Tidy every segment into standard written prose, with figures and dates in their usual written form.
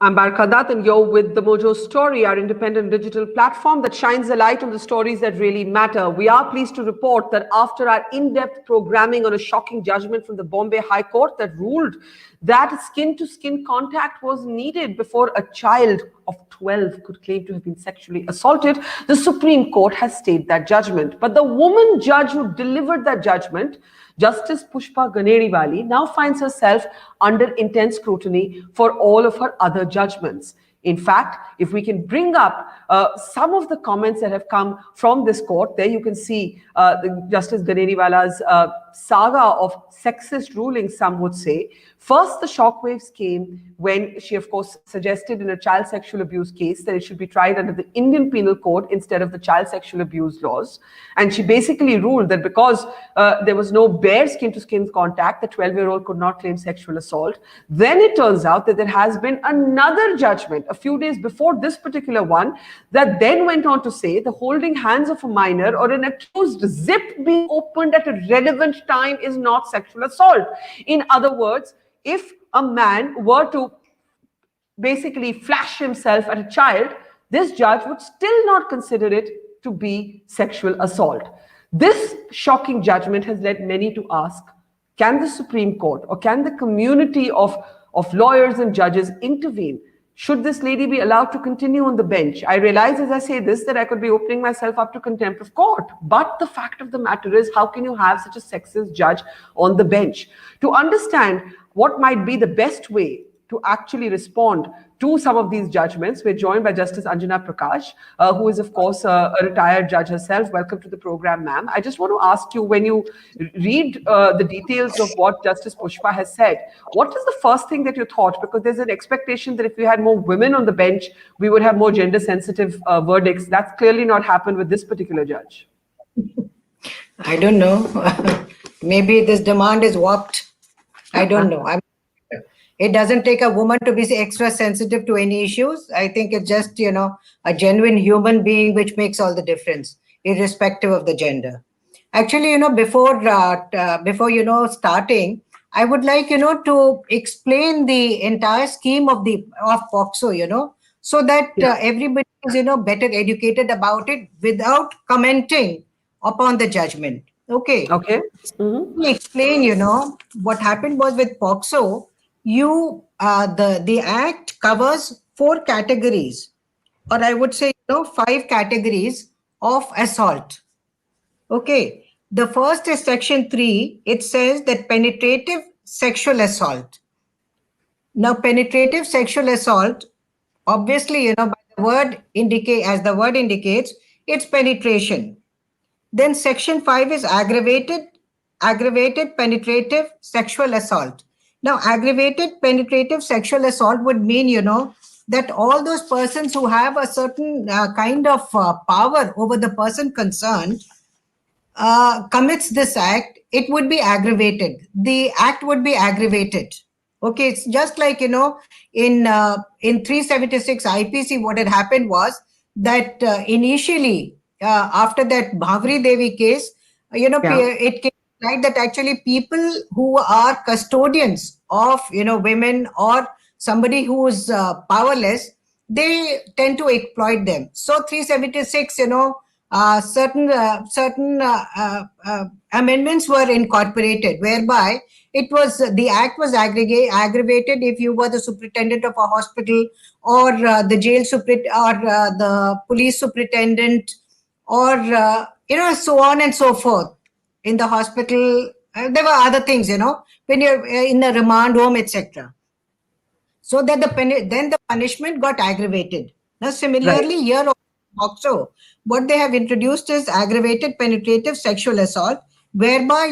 I'm Barkha Dutt, and you're with The Mojo Story, our independent digital platform that shines a light on the stories that really matter. We are pleased to report that after our in-depth programming on a shocking judgment from the Bombay High Court that ruled that skin-to-skin contact was needed before a child of 12 could claim to have been sexually assaulted, the Supreme Court has stayed that judgment. But the woman judge who delivered that judgment, Justice Pushpa Ganediwala, now finds herself under intense scrutiny for all of her other judgments. In fact, if we can bring up some of the comments that have come from this court, there you can see Justice Ganediwala's saga of sexist rulings, some would say. First, the shockwaves came when she, of course, suggested in a child sexual abuse case that it should be tried under the Indian Penal Code instead of the child sexual abuse laws. And she basically ruled that because there was no bare skin-to-skin contact, the 12-year-old could not claim sexual assault. Then it turns out that there has been another judgment a few days before this particular one that then went on to say the holding hands of a minor or an accused zip being opened at a relevant time is not sexual assault. In other words, if a man were to basically flash himself at a child, this judge would still not consider it to be sexual assault. This shocking judgment has led many to ask, can the Supreme Court or can the community of lawyers and judges intervene? Should this lady be allowed to continue on the bench? I realize as I say this that I could be opening myself up to contempt of court. But the fact of the matter is, how can you have such a sexist judge on the bench? To understand what might be the best way to actually respond to some of these judgments, we're joined by Justice Anjana Prakash, who is, of course, a retired judge herself. Welcome to the program, ma'am. I just want to ask you, when you read the details of what Justice Pushpa has said, what is the first thing that you thought? Because there's an expectation that if we had more women on the bench, we would have more gender-sensitive verdicts. That's clearly not happened with this particular judge. I don't know. Maybe this demand is warped. I don't know. It doesn't take a woman to be extra sensitive to any issues. I think it's just, a genuine human being which makes all the difference, irrespective of the gender. Actually, before starting, I would like, to explain the entire scheme of POCSO, so that everybody is, better educated about it without commenting upon the judgment. Okay. Okay. Let me explain, what happened was with POCSO, the act covers 4 categories, or I would say 5 categories of assault. Okay, the first is section 3. It says that penetrative sexual assault. Now, penetrative sexual assault, obviously, by the word as the word indicates, it's penetration. Then section 5 is aggravated penetrative sexual assault. Now, aggravated penetrative sexual assault would mean, that all those persons who have a certain kind of power over the person concerned commits this act, it would be aggravated. The act would be aggravated. Okay, it's just like, in 376 IPC, what had happened was that initially, after that Bhavri Devi case, it came like that actually people who are custodians of, women or somebody who is powerless, they tend to exploit them. So 376, certain amendments were incorporated, whereby the act was aggravated if you were the superintendent of a hospital or the jail or the police superintendent or, so on and so forth. In the hospital, there were other things, when you're in a remand home, etc. So that then the punishment got aggravated. Now, similarly, here also, what they have introduced is aggravated penetrative sexual assault, whereby,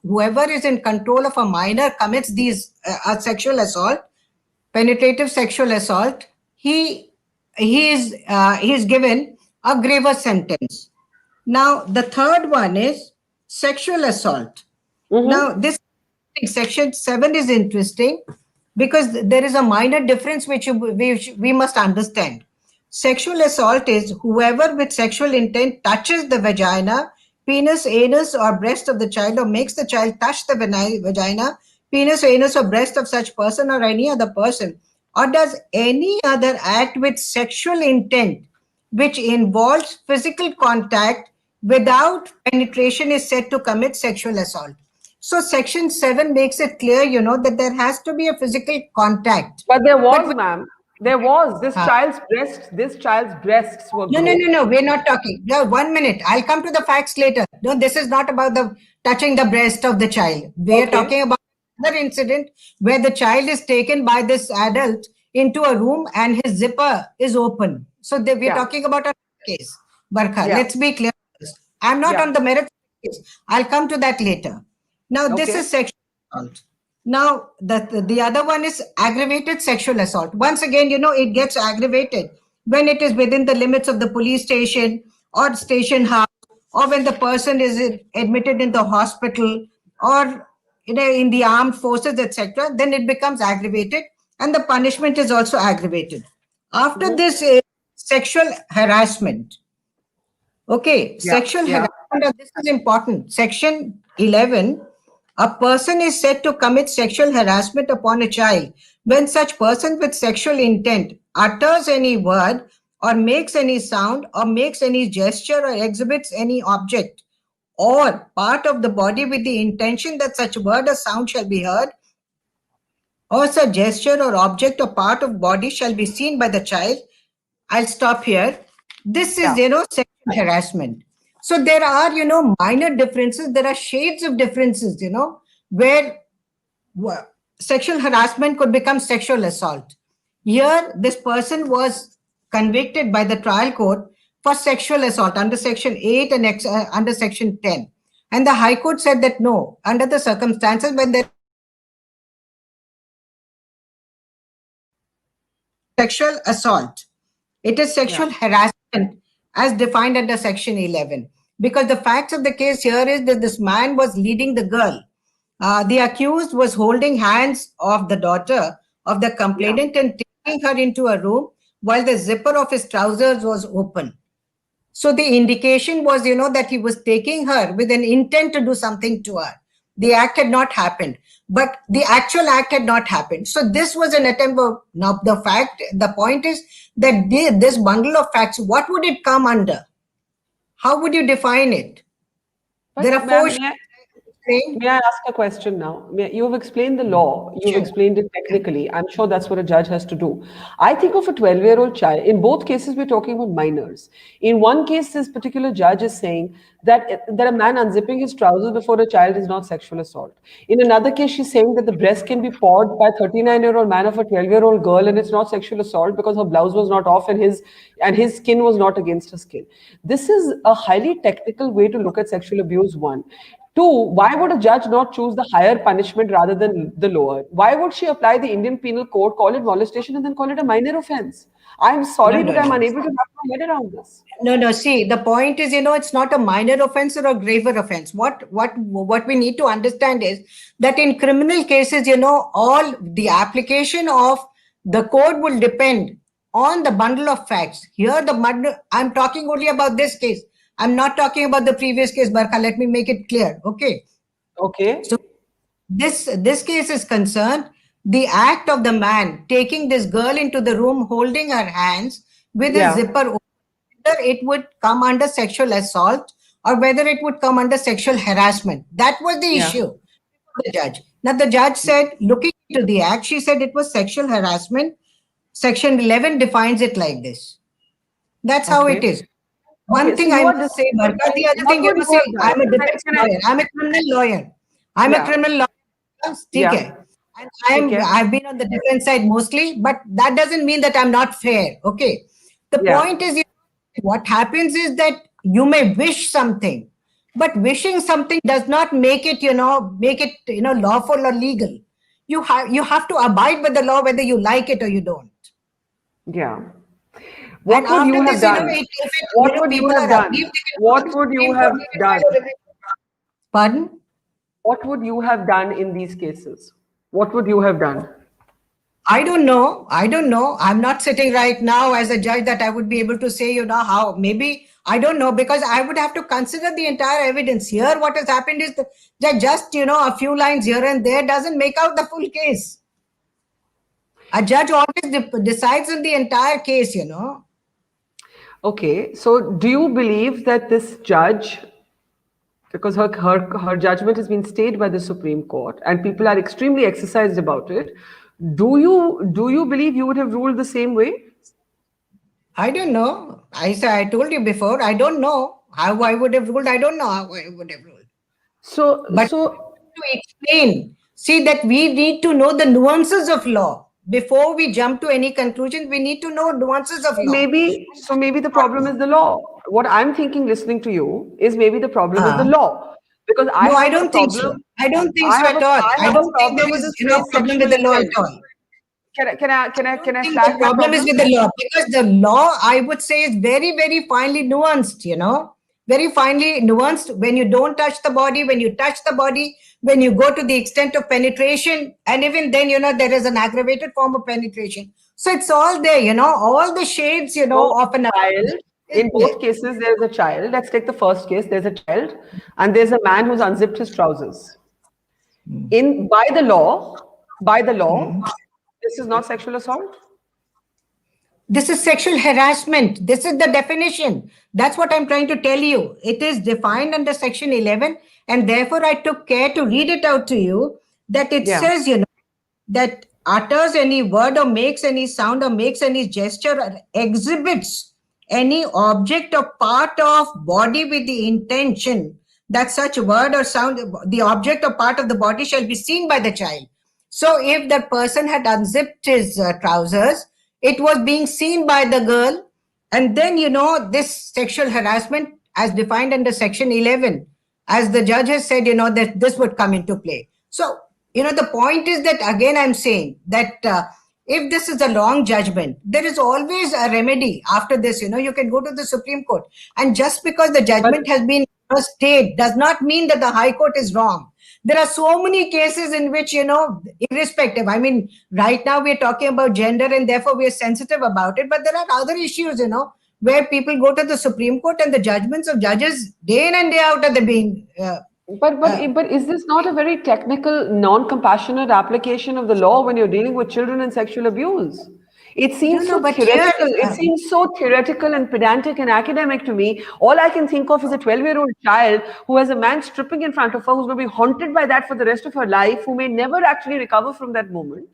whoever is in control of a minor commits these sexual assault, penetrative sexual assault, he is given a grievous sentence. Now, the third one is sexual assault. Now, this section 7 is interesting because there is a minor difference which we must understand. Sexual assault is whoever with sexual intent touches the vagina, penis, anus, or breast of the child, or makes the child touch the vagina, penis, anus, or breast of such person or any other person or does any other act with sexual intent which involves physical contact without penetration is said to commit sexual assault. So section 7 makes it clear, that there has to be a physical contact. But there But was, ma'am. There was. uh, This child's breasts were no, groped. no. We're not talking. No, 1 minute. I'll come to the facts later. No, this is not about the touching the breast of the child. We are Okay. talking about another incident where the child is taken by this adult into a room and his zipper is open. So we're Yeah. talking about a case. Barkha, Yeah. let's be clear. I'm not Yeah. on the merits of the case. I'll come to that later. Now, this Okay. is sexual assault. Now, the other one is aggravated sexual assault. Once again, it gets aggravated when it is within the limits of the police station or station house, or when the person is admitted in the hospital, or in the armed forces, etc. Then it becomes aggravated, and the punishment is also aggravated. After Mhm. this, sexual harassment. Okay, Yeah. sexual Yeah. harassment, this is important. Section 11, a person is said to commit sexual harassment upon a child when such person with sexual intent utters any word or makes any sound or makes any gesture or exhibits any object or part of the body with the intention that such word or sound shall be heard, or such gesture or object or part of body shall be seen by the child. I'll stop here. This is, Yeah. sexual harassment. So there are, minor differences. There are shades of differences, where sexual harassment could become sexual assault. Here, this person was convicted by the trial court for sexual assault under Section 8 and under Section 10. And the High Court said that no, under the circumstances when there sexual assault. It is Yeah. sexual harassment as defined under Section 11. Because the facts of the case here is that this man was leading the girl. The accused was holding hands of the daughter of the Yeah. complainant and taking her into a room while the zipper of his trousers was open. So the indication was, that he was taking her with an intent to do something to her. The act had not happened, but the actual act had not happened. So this was an attempt of, now the point is that this bundle of facts, what would it come under? How would you define it? There But are four ma'am, shades of may gray. I ask a question now? You've explained the law, you've Sure. explained it technically. I'm sure that's what a judge has to do. I think of a 12-year-old child. In both cases, we're talking about minors. In one case, this particular judge is saying that a man unzipping his trousers before a child is not sexual assault. In another case, she's saying that the breast can be pawed by a 39-year-old man of a 12-year-old girl, and it's not sexual assault because her blouse was not off and his skin was not against her skin. This is a highly technical way to look at sexual abuse, one. Two, why would a judge not choose the higher punishment rather than the lower? Why would she apply the Indian Penal Code, call it molestation, and then call it a minor offense? I'm No, sorry, but no, I'm no. unable to wrap my head around this. No. See, the point is, it's not a minor offense or a graver offense. What we need to understand is that in criminal cases, all the application of the code will depend on the bundle of facts. Here, I'm talking only about this case. I'm not talking about the previous case, Barkha. Let me make it clear. Okay. Okay? So this case is concerned the act of the man taking this girl into the room, holding her hands with his Yeah. zipper open, whether it would come under sexual assault or whether it would come under sexual harassment. That was the Yeah. issue for the judge. Now the judge said, looking into the act, she said it was sexual harassment. Section 11 defines it like this. That's how it Okay. is. Okay. One So thing you I are must say, disputing Barkha, the other what thing, would you see, have done? I'm a defense Can I lawyer. I'm a criminal lawyer. I'm a yeah. criminal lawyer. Yeah. Okay. And Okay. I've been on the defense side mostly, but that doesn't mean that I'm not fair. Okay. The Yeah. point is, what happens is that you may wish something, but wishing something does not make it, lawful or legal. You have to abide by the law whether you like it or you don't. Yeah. And What would you after have this, done? What would you people have are done? aggrieved, they can go to What the would you Supreme have Court, they can done? file a review. Pardon? What would you have done in these cases? What would you have done? I don't know. I don't know. I'm not sitting right now as a judge that I would be able to say, how. Maybe I don't know because I would have to consider the entire evidence. Here, what has happened is that just, a few lines here and there doesn't make out the full case. A judge always decides on the entire case, you know. Okay, so do you believe that this judge, because her judgment has been stayed by the Supreme Court and people are extremely exercised about it, do you believe you would have ruled the same way? I don't know. I told you before, I don't know how I would have ruled. I don't know how I would have ruled. So But so to explain, see that we need to know the nuances of law. Before we jump to any conclusions, we need to know nuances of law. maybe the problem is the law. What I'm thinking listening to you is maybe the problem is the law. Because I No, I have a don't think so. problem I don't think I so have at a all. I I have a don't think there problem with is, this you know, phrase a problem with sexual the law at intent. all. Can I I can I don't can I think the flag my problem is problem? with the law because the law, I would say, is very, very finely nuanced, you know, very finely nuanced. When you don't touch the body, when you touch the body, when you go to the extent of penetration, and even then, you know, there is an aggravated form of penetration. So it's all there, you know, all the shades, you know, So of an child, offense is in there. both cases, there's a child. Let's take the first case. There's a child, and there's a man who's unzipped his trousers. In by the law, this is not sexual assault. This is sexual harassment. This is the definition. That's what I'm trying to tell you. It is defined under Section 11, and therefore I took care to read it out to you that it Yeah. says, you know, that utters any word or makes any sound or makes any gesture or exhibits any object or part of body with the intention that such word or sound, the object or part of the body shall be seen by the child. So if that person had unzipped his trousers, it was being seen by the girl. And then, you know, this sexual harassment as defined under Section 11, as the judge has said, you know, that this would come into play. So, you know, the point is that, again, I'm saying that if this is a long judgment, there is always a remedy after this. You know, you can go to the Supreme Court. And just because the But judgment has been stayed does not mean that the High Court is wrong. There are so many cases in which, you know, irrespective, I mean, right now we're talking about gender and therefore we're sensitive about it, but there are other issues, you know, where people go to the Supreme Court and the judgments of judges day in and day out are being but is this not a very technical, non-compassionate application of the law when you're dealing with children and sexual abuse? It no, seems no, so but here, theoretical. It seems so theoretical and pedantic and academic to me. All I can think of is a 12-year-old child who has a man stripping in front of her, who's going to be haunted by that for the rest of her life, who may never actually recover from that moment.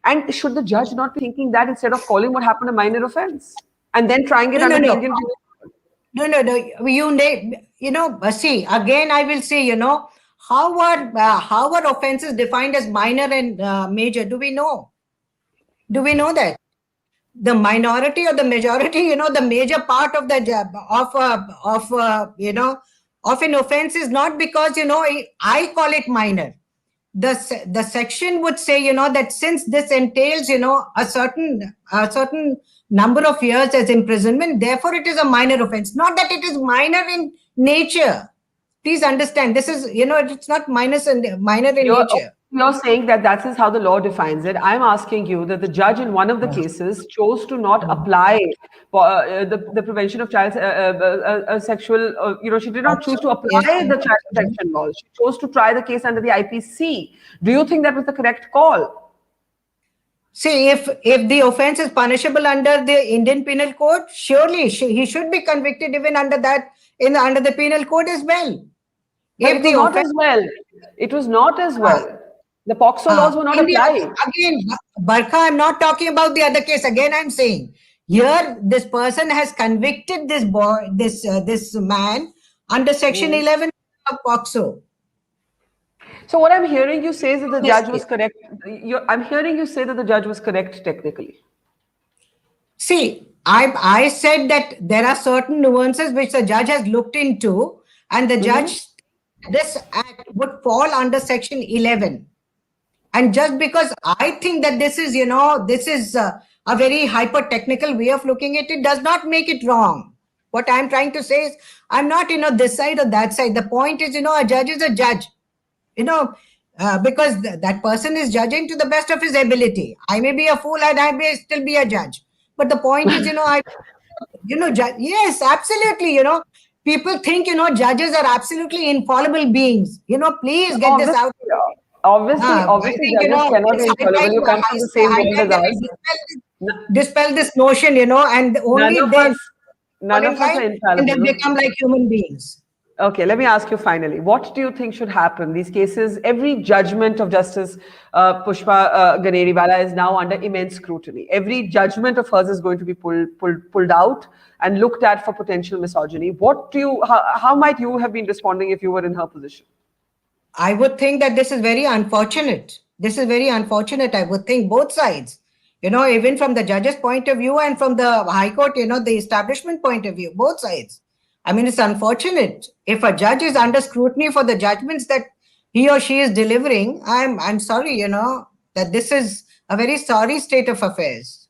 And should the judge not be thinking that instead of calling what happened a minor offense and then trying it no, no, under the no. Indian Penal Code? No. You know, see, again, I will say, you know, how are offenses defined as minor and major? Do we know? Do we know that? The minority or the majority, you know, the major part of the job you know, of an offense is not because, you know, I call it minor. The section would say, you know, that since this entails, you know, a certain number of years as imprisonment, therefore it is a minor offense. Not that it is minor in nature. Please understand, this is, you know, it's not minor in You're nature. you're saying that that is how the law defines it. I'm asking you that the judge in one of the cases chose to not apply the Prevention of Child Sexual. She did not choose to Yes. apply the child protection laws. She chose to try the case under the IPC. Do you think that was the correct call? See, if the offense is punishable under the Indian Penal Code, surely he should be convicted even under that under the Penal Code as well. But If it was the not offense as well. It was not as well. The POCSO laws were not in the applied. again, Barkha, I'm not talking about the other case. Again, I'm saying here this person has convicted this boy, this man under Section 11 of POCSO. So what I'm hearing you say is that the This judge was case. correct. I'm hearing you say that the judge was correct technically. See, I said that there are certain nuances which the judge has looked into, and the judge, this act would fall under Section 11. And just because I think that this is, you know, this is a very hyper technical way of looking at it, does not make it wrong. What I'm trying to say is, I'm not, you know, this side or that side. The point is, you know, a judge is a judge, you know, because that person is judging to the best of his ability. I may be a fool and I may still be a judge. But the point is, you know, yes, absolutely, you know, people think, you know, judges are absolutely infallible beings. You know, please get this Obviously, out. they are. Obviously, judges cannot be equal. When you come from the same world as us, dispel this notion, and only then fall in line, are and infallible. they become like human beings. Okay, let me ask you finally, what do you think should happen? These cases, every judgment of Justice Pushpa Ganediwala is now under immense scrutiny. Every judgment of hers is going to be pulled out and looked at for potential misogyny. How might you have been responding if you were in her position? I would think that this is very unfortunate. This is very unfortunate. I would think both sides, even from the judge's point of view and from the High Court, the establishment point of view, both sides. I mean, it's unfortunate. If a judge is under scrutiny for the judgments that he or she is delivering, I'm sorry, that this is a very sorry state of affairs.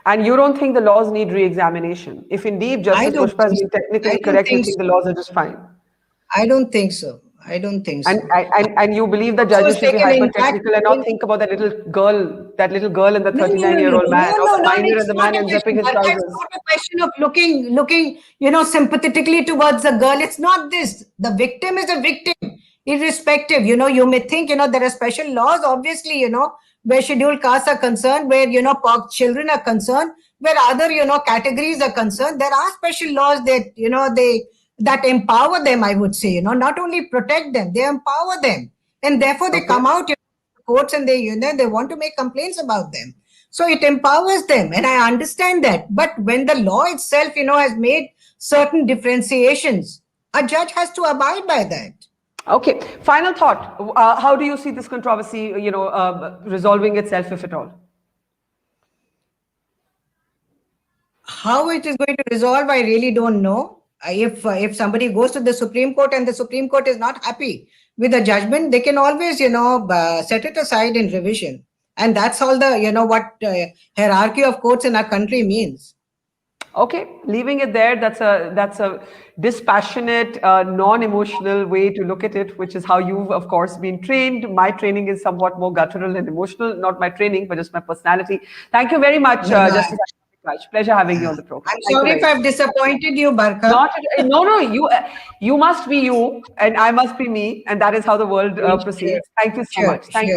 And you don't think the laws need re-examination? If indeed Justice Pushpa has been technically correct, you think the laws are just fine? I don't think so. I don't think so. And you believe that judges should be hyper-technical and not think about that little girl and the 39-year-old man, or the minor and the man unzipping his trousers. It's not a question of looking, sympathetically towards the girl. It's not this. The victim is a victim, irrespective. You may think, there are special laws, obviously, where scheduled castes are concerned, where, children are concerned, where other, categories are concerned. There are special laws that, that empower them, I would say, not only protect them, they empower them. And therefore they come out courts and they want to make complaints about them. So it empowers them. And I understand that. But when the law itself, has made certain differentiations, a judge has to abide by that. Okay. Final thought. How do you see this controversy, resolving itself, if at all? How it is going to resolve, I really don't know. If somebody goes to the Supreme Court and the Supreme Court is not happy with the judgment, they can always, set it aside in revision. And that's all the, what hierarchy of courts in our country means. Okay, leaving it there, that's a dispassionate, non-emotional way to look at it, which is how you've, of course, been trained. My training is somewhat more guttural and emotional, not my training, but just my personality. Thank you very much, Justice. Pleasure having you on the program. I'm sorry if I've disappointed you, Barkha. No, you must be you and I must be me, and that is how the world proceeds. Thank you so much. Thank you.